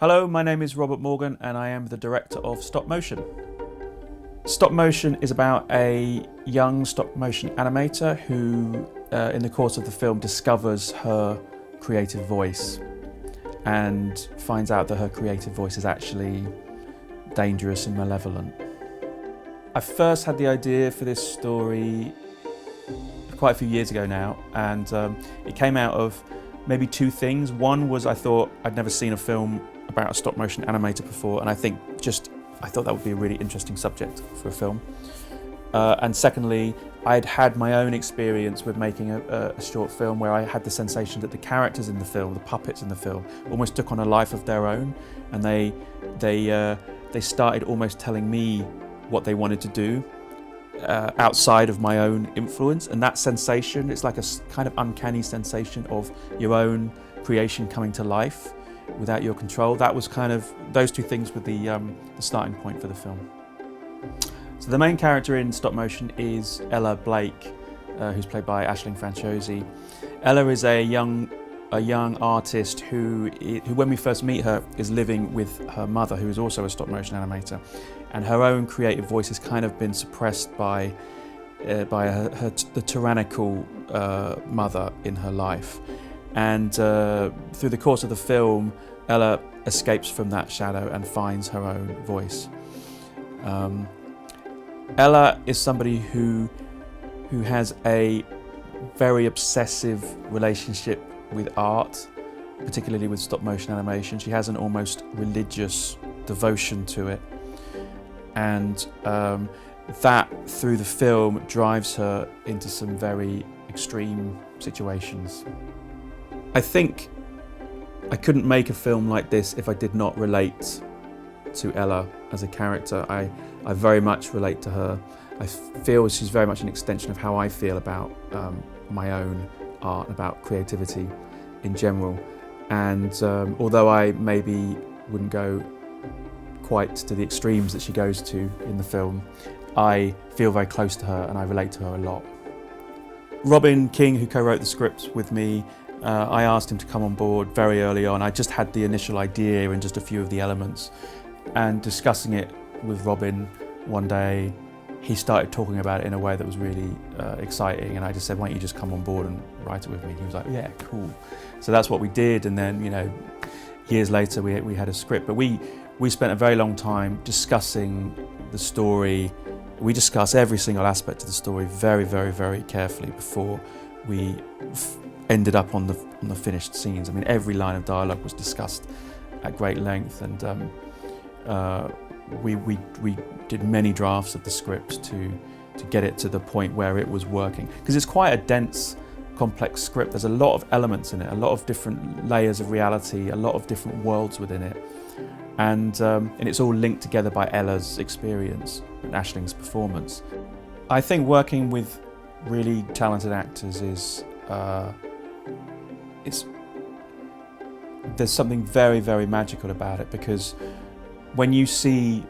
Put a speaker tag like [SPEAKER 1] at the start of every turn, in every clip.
[SPEAKER 1] Hello, my name is Robert Morgan and I am the director of Stop Motion. Stop Motion is about a young stop motion animator who, in the course of the film, discovers her creative voice and finds out that her creative voice is actually dangerous and malevolent. I first had the idea for this story quite a few years ago now, and it came out of maybe two things. One was I thought I'd never seen a film about a stop motion animator before, and I thought that would be a really interesting subject for a film. And secondly, I'd had my own experience with making a short film where I had the sensation that the characters in the film, the puppets in the film, almost took on a life of their own, and they started almost telling me what they wanted to do outside of my own influence. And that sensation, it's like a kind of uncanny sensation of your own creation coming to life without your control. That was kind of, those two things were the starting point for the film. So the main character in stop motion is Ella Blake, who's played by Aisling Franciosi. Ella is a young artist who, when we first meet her, is living with her mother, who is also a stop motion animator, and her own creative voice has kind of been suppressed by the tyrannical mother in her life. And through the course of the film, Ella escapes from that shadow and finds her own voice. Ella is somebody who has a very obsessive relationship with art, particularly with stop motion animation. She has an almost religious devotion to it, and that through the film drives her into some very extreme situations. I think I couldn't make a film like this if I did not relate to Ella as a character. I very much relate to her. I feel she's very much an extension of how I feel about my own art, about creativity in general. And although I maybe wouldn't go quite to the extremes that she goes to in the film, I feel very close to her and I relate to her a lot. Robin King, who co-wrote the script with me, I asked him to come on board very early on. I just had the initial idea and just a few of the elements, and discussing it with Robin one day, he started talking about it in a way that was really exciting, and I just said, why don't you just come on board and write it with me? He was like, yeah, cool. So that's what we did, and then, years later we had a script, but we spent a very long time discussing the story. We discussed every single aspect of the story very, very, very carefully before we ended up on the finished scenes. I mean, every line of dialogue was discussed at great length, and we did many drafts of the script to get it to the point where it was working, because it's quite a dense, complex script. There's a lot of elements in it, a lot of different layers of reality, a lot of different worlds within it, and it's all linked together by Ella's experience and Aisling's performance. I think working with really talented actors is there's something very, very magical about it, because when you see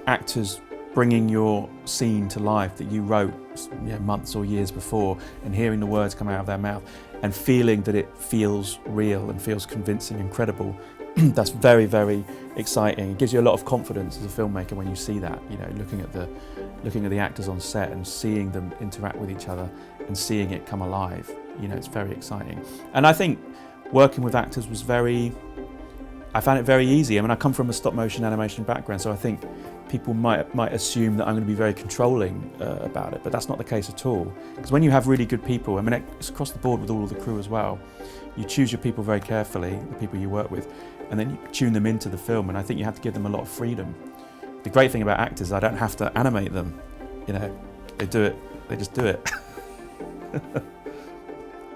[SPEAKER 1] actors bringing your scene to life that you wrote months or years before, and hearing the words come out of their mouth and feeling that it feels real and feels convincing and credible, that's very, very exciting. It gives you a lot of confidence as a filmmaker when you see that, looking at the actors on set and seeing them interact with each other and seeing it come alive. It's very exciting. And I think working with actors I found it very easy. I mean, I come from a stop motion animation background, so I think people might assume that I'm going to be very controlling about it, but that's not the case at all. Because when you have really good people, I mean, it's across the board with all of the crew as well, you choose your people very carefully, the people you work with, and then you tune them into the film, and I think you have to give them a lot of freedom. The great thing about actors is I don't have to animate them, they do it, they just do it.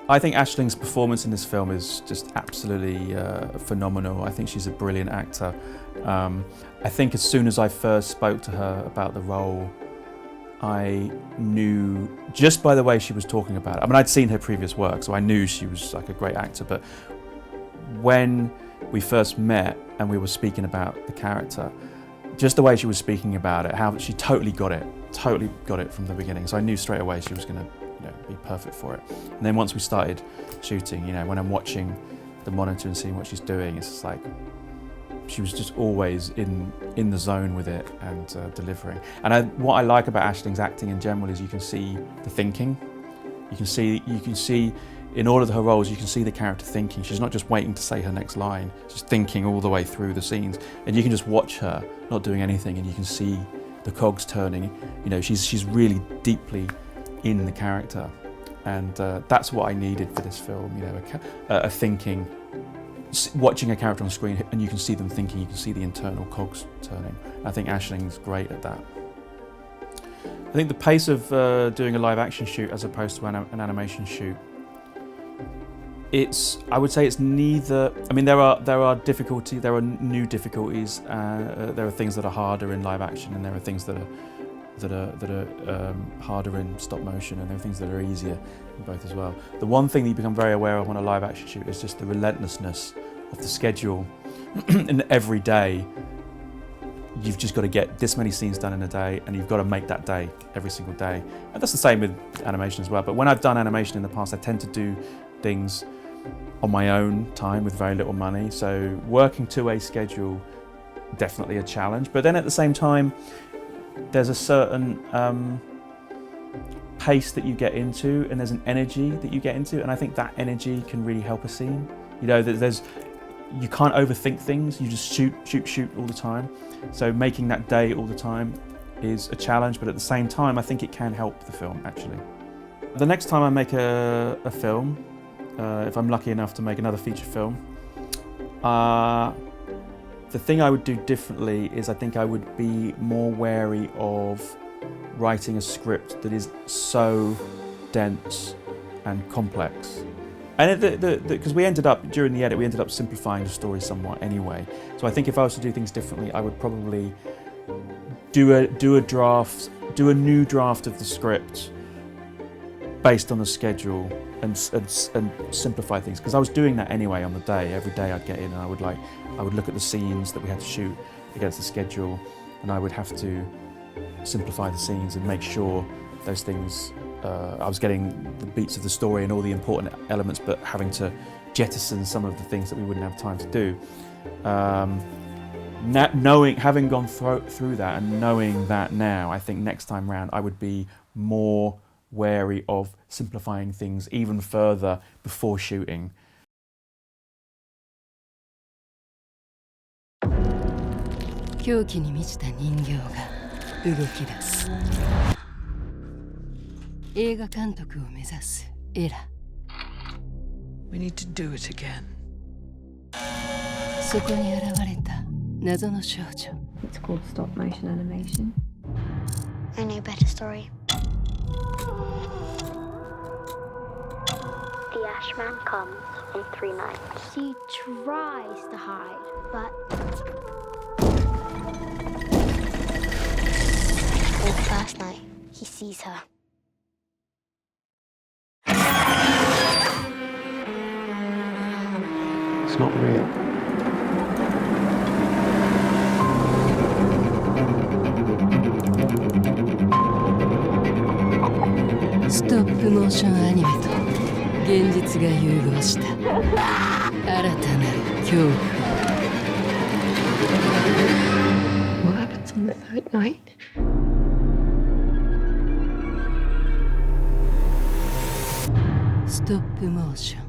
[SPEAKER 1] I think Aisling's performance in this film is just absolutely phenomenal. I think she's a brilliant actor. I think as soon as I first spoke to her about the role, I knew just by the way she was talking about it. I mean, I'd seen her previous work, so I knew she was like a great actor, but when we first met and we were speaking about the character, just the way she was speaking about it, how she totally got it from the beginning. So I knew straight away she was going to be perfect for it. And then once we started shooting, when I'm watching the monitor and seeing what she's doing. It's just like she was just always in the zone with it and delivering. And what I like about Aisling's acting in general is you can see the thinking. You can see in all of her roles, you can see the character thinking. She's not just waiting to say her next line, she's thinking all the way through the scenes. And you can just watch her not doing anything and you can see the cogs turning. You know, she's really deeply in the character. And that's what I needed for this film, you know, a thinking, watching a character on screen and you can see them thinking, you can see the internal cogs turning. I think Aisling's great at that. I think the pace of doing a live action shoot as opposed to an animation shoot, I would say it's neither. I mean, there are difficulties, there are new difficulties. There are things that are harder in live action, and there are things that are harder in stop motion, and there are things that are easier in both as well. The one thing that you become very aware of on a live action shoot is just the relentlessness of the schedule. And every day, you've just got to get this many scenes done in a day, and you've got to make that day every single day. And that's the same with animation as well. But when I've done animation in the past, I tend to do things on my own time with very little money. So working to a schedule, definitely a challenge. But then at the same time, there's a certain pace that you get into, and there's an energy that you get into, and I think that energy can really help a scene. You know, you can't overthink things. You just shoot all the time. So making that day all the time is a challenge, but at the same time, I think it can help the film, actually. The next time I make a film, if I'm lucky enough to make another feature film, the thing I would do differently is I think I would be more wary of writing a script that is so dense and complex. And because we ended up, during the edit, we ended up simplifying the story somewhat anyway. So I think if I was to do things differently, I would probably do a new draft of the script based on the schedule and simplify things. Because I was doing that anyway on the day. Every day I'd get in and I would look at the scenes that we had to shoot against the schedule, and I would have to simplify the scenes and make sure those things, I was getting the beats of the story and all the important elements, but having to jettison some of the things that we wouldn't have time to do. Having gone through that and knowing that now, I think next time round I would be more wary of simplifying things even further before shooting.
[SPEAKER 2] 狂気に満ちた人形が動き出す。映画監督を目指すエラ。
[SPEAKER 3] We need to do it again.
[SPEAKER 2] そこに現れた謎の少女。
[SPEAKER 4] It's called stop motion animation.
[SPEAKER 5] I know a better story. The Ashman comes in 3 nights. She tries to hide, but on the first night, he sees her.
[SPEAKER 6] It's not real.
[SPEAKER 2] Stop motion anime と現実が融合した新たなる恐怖。
[SPEAKER 4] What happens on the third night?
[SPEAKER 2] Stop motion